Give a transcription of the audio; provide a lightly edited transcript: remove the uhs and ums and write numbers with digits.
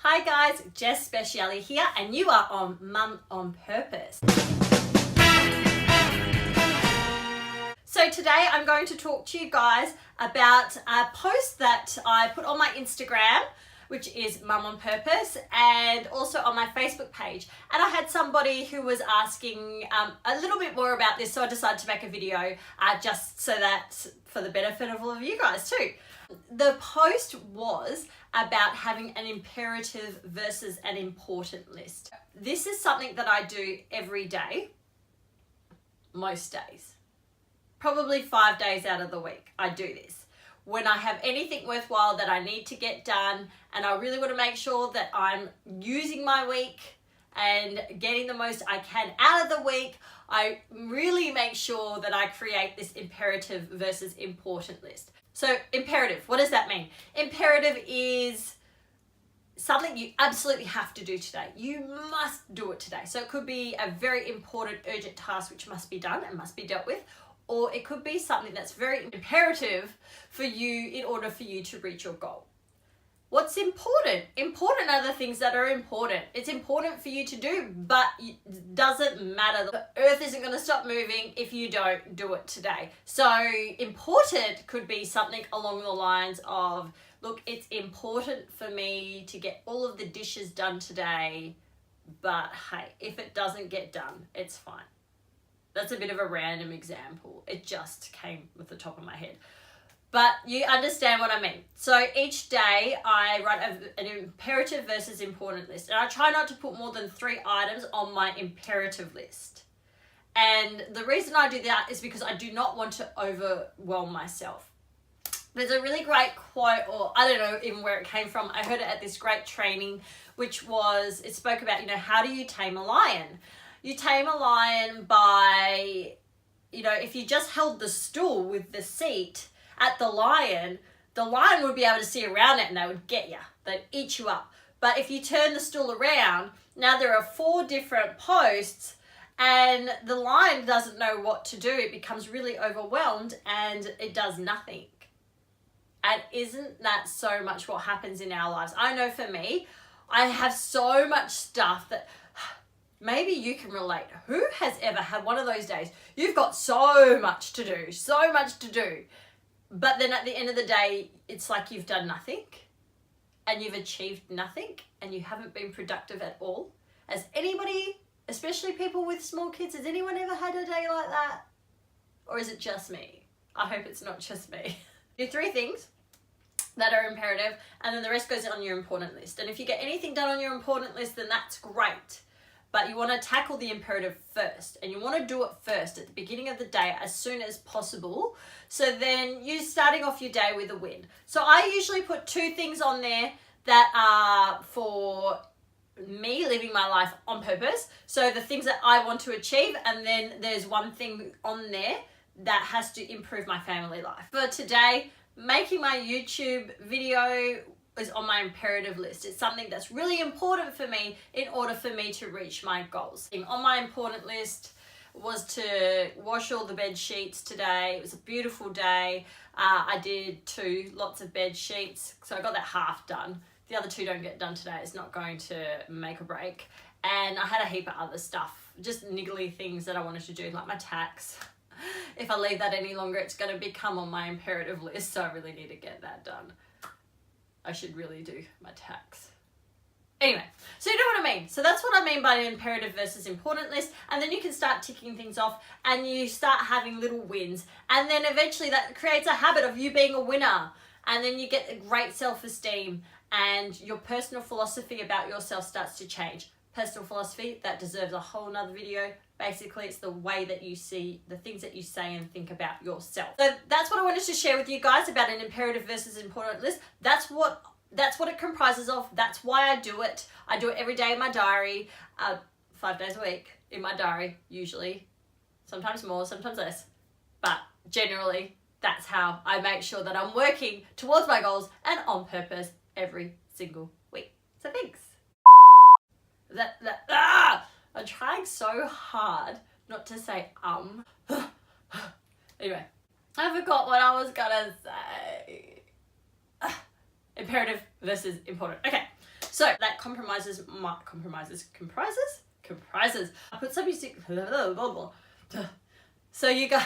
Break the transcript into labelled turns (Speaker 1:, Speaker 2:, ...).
Speaker 1: Hi guys, Jess Speciale here and you are on Mum on Purpose. So today I'm going to talk to you guys about a post that I put on my Instagram, which is Mum on Purpose, and also on my Facebook page. And I had somebody who was asking a little bit more about this, so I decided to make a video just so that for the benefit of all of you guys too. The post was about having an imperative versus an important list. This is something that I do every day, most days. Probably 5 days out of the week I do this. When I have anything worthwhile that I need to get done and I really want to make sure that I'm using my week and getting the most I can out of the week, I really make sure that I create this imperative versus important list. So imperative, what does that mean? Imperative is something you absolutely have to do today. You must do it today. So it could be a very important, urgent task which must be done and must be dealt with, or it could be something that's very imperative for you in order for you to reach your goal. What's important? Important are the things that are important. It's important for you to do, but it doesn't matter. The earth isn't going to stop moving if you don't do it today. So important could be something along the lines of, look, it's important for me to get all of the dishes done today, but hey, if it doesn't get done, it's fine. That's a bit of a random example. It just came with the top of my head. But you understand what I mean. So each day I write an imperative versus important list. And I try not to put more than 3 items on my imperative list. And the reason I do that is because I do not want to overwhelm myself. There's a really great quote, or I don't know even where it came from. I heard it at this great training, which was, it spoke about, how do you tame a lion? You tame a lion by, if you just held the stool with the seat at the lion would be able to see around it and they would get you. They'd eat you up. But if you turn the stool around, now there are 4 different posts and the lion doesn't know what to do. It becomes really overwhelmed and it does nothing. And isn't that so much what happens in our lives? I know for me, I have so much stuff that maybe you can relate. Who has ever had one of those days? You've got so much to do. But then at the end of the day, it's like you've done nothing and you've achieved nothing and you haven't been productive at all. Has anybody, especially people with small kids, has anyone ever had a day like that? Or is it just me? I hope it's not just me. Do 3 things that are imperative and then the rest goes on your important list. And if you get anything done on your important list, then that's great. But you want to tackle the imperative first and you want to do it first at the beginning of the day as soon as possible. So then you're starting off your day with a win. So I usually put 2 things on there that are for me living my life on purpose. So the things that I want to achieve, and then there's 1 thing on there that has to improve my family life. For today, making my YouTube video is on my imperative list. It's something that's really important for me in order for me to reach my goals. On my important list was to wash all the bed sheets today. It was a beautiful day. I did 2 lots of bed sheets, so I got that half done. The other 2 don't get done today. It's not going to make or break. And I had a heap of other stuff, just niggly things that I wanted to do, like my tax. If I leave that any longer, it's going to become on my imperative list, so I really need to get that done. I should really do my tax. Anyway, so you know what I mean. So that's what I mean by an imperative versus important list. And then you can start ticking things off and you start having little wins. And then eventually that creates a habit of you being a winner. And then you get a great self-esteem and your personal philosophy about yourself starts to change. Personal philosophy, that deserves a whole nother video. Basically, it's the way that you see the things that you say and think about yourself. So that's what I wanted to share with you guys about an imperative versus important list. That's what it comprises of. That's why I do it. I do it every day in my diary, 5 days a week in my diary, usually. Sometimes more, sometimes less. But generally, that's how I make sure that I'm working towards my goals and on purpose every single week. So thanks. I'm trying so hard not to say Anyway, I forgot what I was gonna say. Imperative versus important. Okay, So that comprises. I put some music. So you got.